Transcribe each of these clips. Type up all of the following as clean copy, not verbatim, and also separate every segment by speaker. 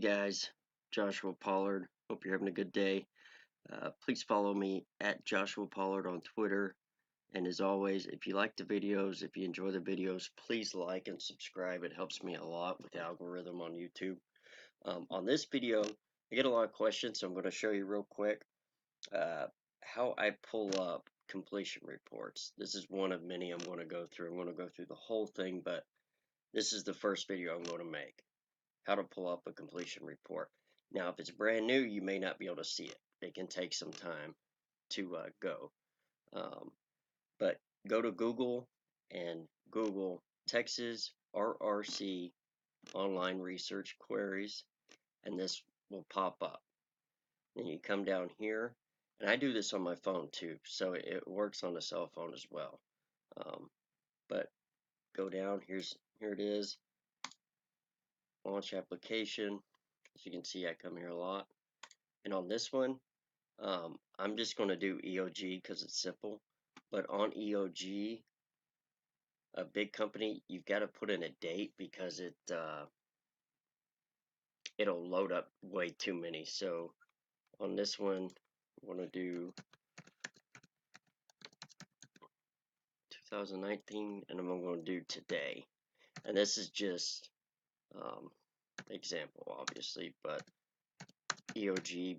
Speaker 1: Hey guys, Joshua Pollard. Hope you're having a good day. Please follow me at Joshua Pollard on Twitter. And as always, if you like the videos, if you enjoy the videos, please like and subscribe. It helps me a lot with the algorithm on YouTube. On this video, I get a lot of questions, so I'm going to show you real quick how I pull up completion reports. This is one of many I'm going to go through. I'm going to go through the whole thing, but this is the first video I'm going to make. How to pull up a completion report. Now, if it's brand new, you may not be able to see it. It can take some time to go. But go to Google and Google Texas RRC online research queries, and this will pop up. Then you come down here, and I do this on my phone too, so it works on the cell phone as well. But go down, here it is, launch application. As you can see, I come here a lot. And on this one, I'm just going to do EOG because it's simple. But on EOG, a big company, you've got to put in a date because it'll load up way too many. So on this one, I'm going to do 2019, and I'm going to do today. And this is just example, obviously, but EOG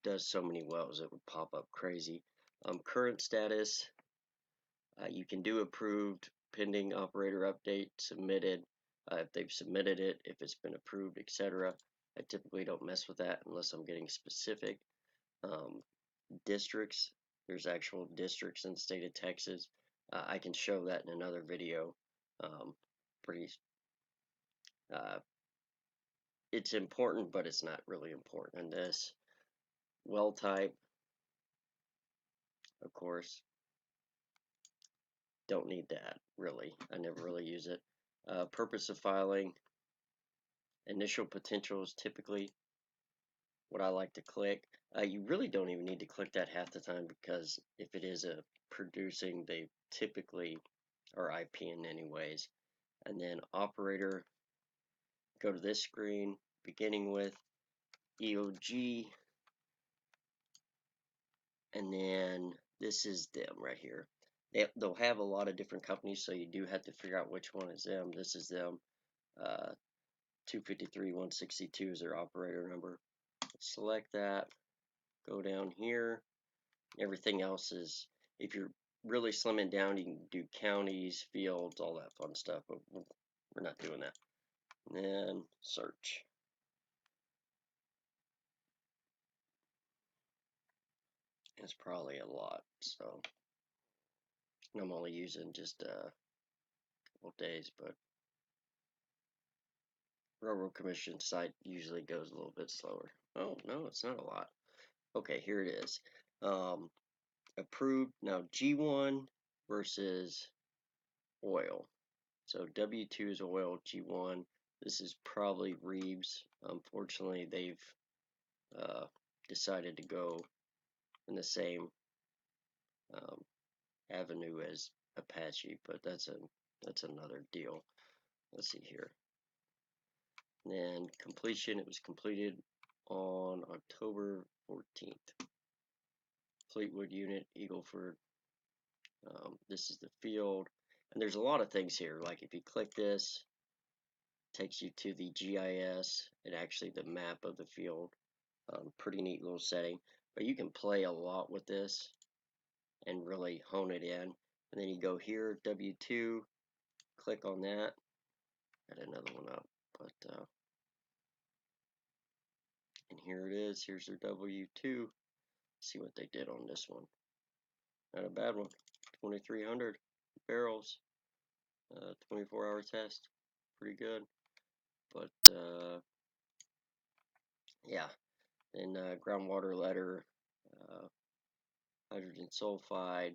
Speaker 1: does so many wells it would pop up crazy. Current status, you can do approved, pending operator update, submitted, if they've submitted it, if it's been approved, etc. I typically don't mess with that unless I'm getting specific. Districts, there's actual districts in the state of Texas. I can show that in another video. Pretty, it's important, but it's not really important in this. Well type, of course, don't need that really. I never really use it. Purpose of filing, initial potential is typically what I like to click. You really don't even need to click that half the time because if it is a producing, they typically are IPing anyways. And then operator, go to this screen, beginning with EOG, and then this is them right here. They'll have a lot of different companies, so you do have to figure out which one is them. This is them. 253-162 is their operator number. Select that, go down here. Everything else is, if you're really slimming down, you can do counties, fields, all that fun stuff, but we're not doing that. And then search. It's probably a lot, so I'm only using just a couple days, but Railroad Commission site usually goes a little bit slower. Oh, no, it's not a lot. Okay, here it is. Approved. Now, G1 versus oil. So W2 is oil, G1. This is probably Reeves. Unfortunately, they've decided to go in the same avenue as Apache, but that's another deal. Let's see here. And then completion, it was completed on October 14th. Fleetwood unit, Eagleford. This is the field, and there's a lot of things here. Like if you click this, takes you to the GIS and actually the map of the field. Pretty neat little setting, but you can play a lot with this and really hone it in. And then you go here, W2, click on that, add another one up, but and here it is. Here's their W2. See what they did on this one. Not a bad one. 2,300 barrels, 24-hour test, pretty good. But yeah, and groundwater letter, hydrogen sulfide.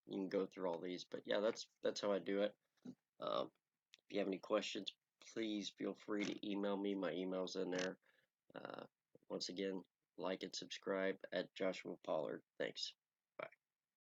Speaker 1: You can go through all these, but yeah, that's how I do it. If you have any questions, please feel free to email me. My email's in there. Once again, like and subscribe at Joshua Pollard. Thanks.